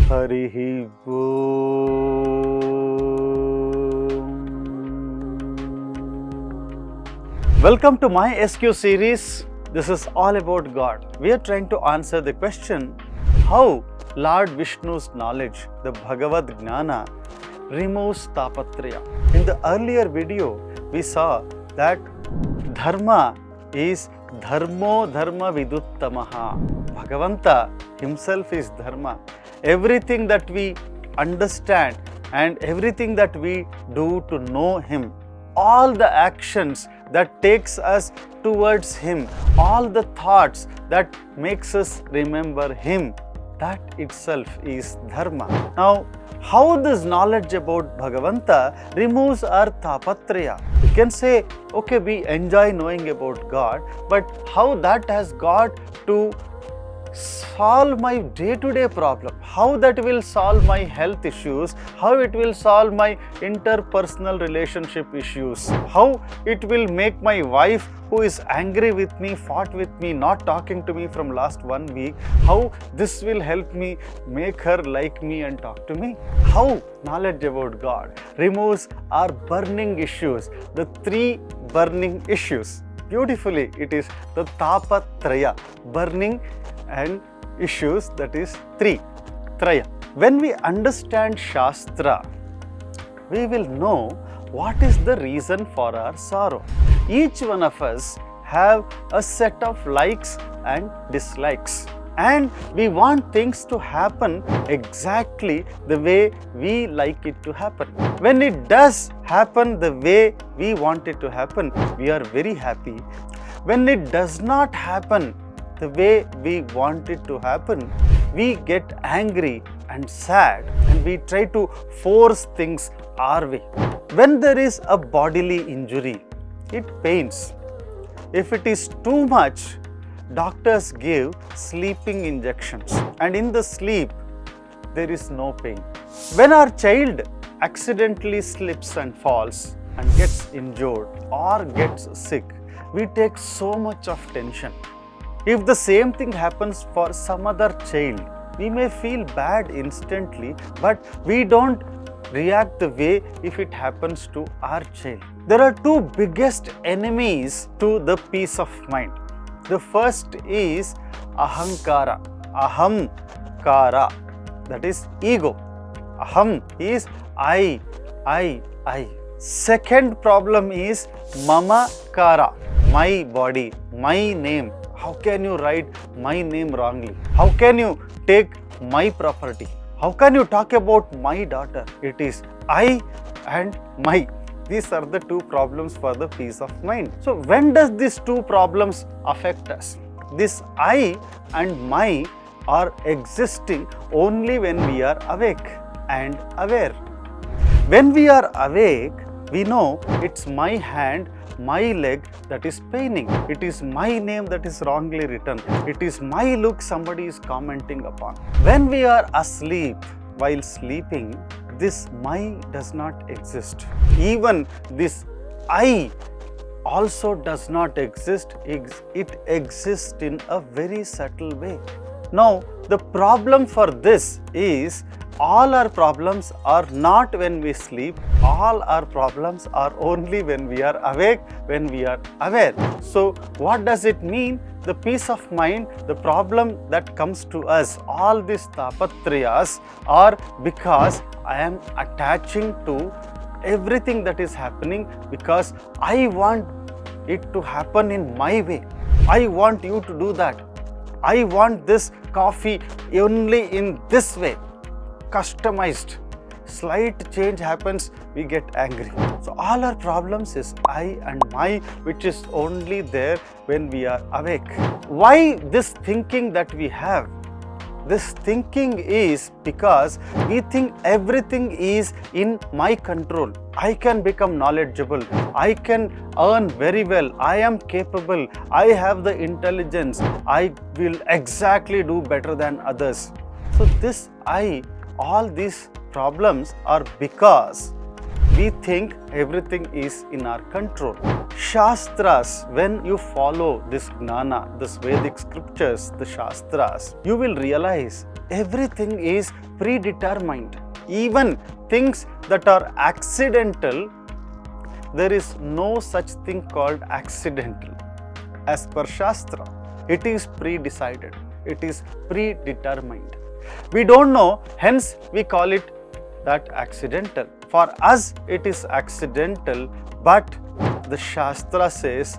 Harihi Om. Welcome to my SQ series. This is all about God. We are trying to answer the question how Lord Vishnu's knowledge, the bhagavadgita, removes thaapathraya. In the earlier video, we saw that dharma is dharmo dharma viduttamaha. Bhagavanta himself is dharma. Everything that we understand and everything that we do to know him, all the actions that takes us towards him, all the thoughts that makes us remember him, that itself is dharma. Now, how this knowledge about Bhagavanta removes our thaapathraya? You can say, okay, we enjoy knowing about God, but how that has got to solve my day-to-day problem, how that will solve my health issues, how it will solve my interpersonal relationship issues, how it will make my wife who is angry with me, fought with me, not talking to me from last 1 week, how this will help me make her like me and talk to me. How knowledge about God removes our burning issues, the 3 burning issues. Beautifully, it is the thaapathraya, burning and issues, that is 3, thraya. When we understand Shastra, we will know what is the reason for our sorrow. Each one of us have a set of likes and dislikes, and we want things to happen exactly the way we like it to happen. When it does happen the way we want it to happen, we are very happy. When it does not happen the way we want it to happen, we get angry and sad, and we try to force things our way. When there is a bodily injury, it pains. If it is too much, doctors give sleeping injections, and in the sleep, there is no pain. When our child accidentally slips and falls and gets injured or gets sick, we take so much of tension. If the same thing happens for some other child, we may feel bad instantly, but we don't react the way if it happens to our child. There are 2 biggest enemies to the peace of mind. The first is ahankara, ahamkara, that is ego. Aham is I. Second problem is mamakara, my body, my name. How can you write my name wrongly? How can you take my property? How can you talk about my daughter? It is I and my. These are the 2 problems for the peace of mind. So when does these 2 problems affect us? This I and my are existing only when we are awake and aware. When we are awake, we know it's my hand, my leg that is paining. It is my name that is wrongly written. It is my look somebody is commenting upon. When we are asleep, while sleeping, this my does not exist. Even this I also does not exist. It exists in a very subtle way. Now, the problem for this is all our problems are not when we sleep. All our problems are only when we are awake, when we are aware. So, what does it mean? The peace of mind, the problem that comes to us, all these thaapathrayas are because I am attaching to everything that is happening because I want it to happen in my way. I want you to do that. I want this coffee only in this way, customized. Slight change happens, we get angry. So all our problems is I and my, which is only there when we are awake. Why this thinking that we have? This thinking is because we think everything is in my control. I can become knowledgeable. I can earn very well. I am capable. I have the intelligence. I will exactly do better than others. So this all these problems are because we think everything is in our control. Shastras, when you follow this gnana, this Vedic scriptures, the Shastras, you will realize everything is predetermined. Even things that are accidental, there is no such thing called accidental. As per Shastra, it is pre-decided, it is predetermined. We don't know, hence we call it that accidental. For us, it is accidental, but the Shastra says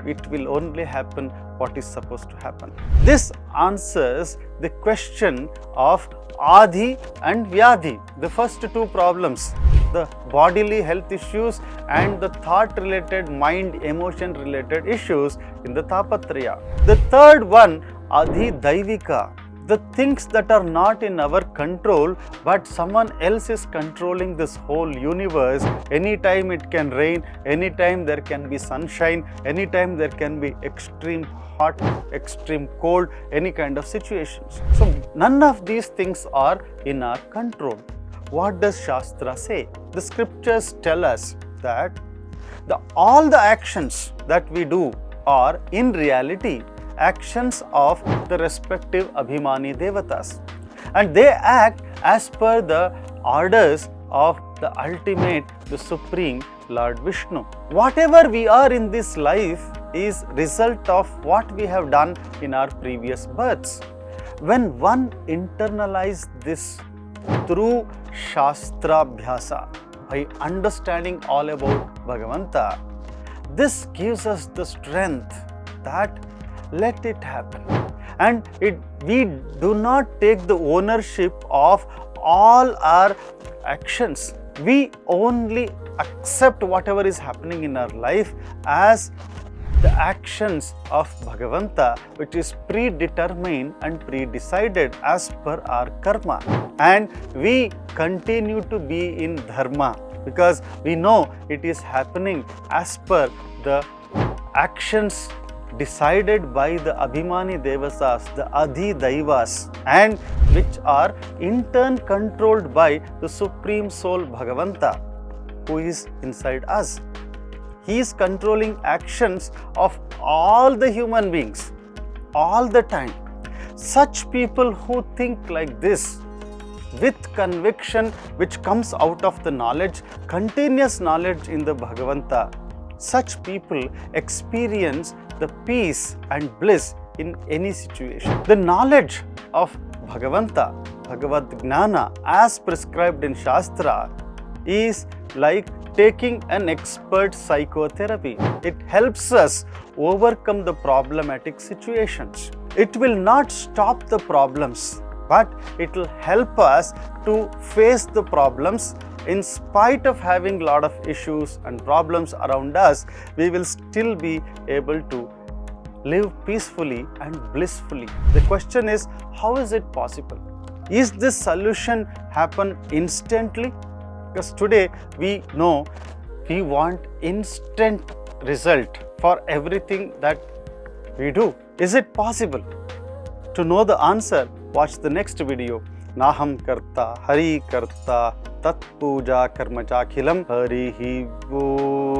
it will only happen what is supposed to happen. This answers the question of Adhi and Vyadhi, the first two problems, the bodily health issues and the thought related, mind, emotion related issues in the thaapathraya. The third one, Adhi Daivika, the things that are not in our control, but someone else is controlling this whole universe. Anytime it can rain, anytime there can be sunshine, anytime there can be extreme hot, extreme cold, any kind of situations. So none of these things are in our control. What does Shastra say? The scriptures tell us that all the actions that we do are in reality actions of the respective Abhimani Devatas, and they act as per the orders of the ultimate, the supreme Lord Vishnu. Whatever we are in this life is result of what we have done in our previous births. When one internalizes this through Shastra Bhyasa, by understanding all about Bhagavanta, this gives us the strength that let it happen, and we do not take the ownership of all our actions. We only accept whatever is happening in our life as the actions of Bhagavanta, which is predetermined and predecided as per our karma, and we continue to be in dharma because we know it is happening as per the actions decided by the Abhimani Devasas, the Adhi Daivas, and which are in turn controlled by the Supreme Soul Bhagavanta, who is inside us. He is controlling actions of all the human beings, all the time. Such people who think like this, with conviction which comes out of the knowledge, continuous knowledge in the Bhagavanta, such people experience the peace and bliss in any situation. The knowledge of Bhagavanta, bhagavadgita, as prescribed in Shastra, is like taking an expert psychotherapy. It helps us overcome the problematic situations. It will not stop the problems, but it will help us to face the problems. In spite of having a lot of issues and problems around us, we will still be able to live peacefully and blissfully. The question is, how is it possible? Is this solution happen instantly? Because today we know we want instant result for everything that we do. Is it possible? To know the answer, watch the next video. Naham karta, hari karta, tat puja karma chakhilam, harihi Om.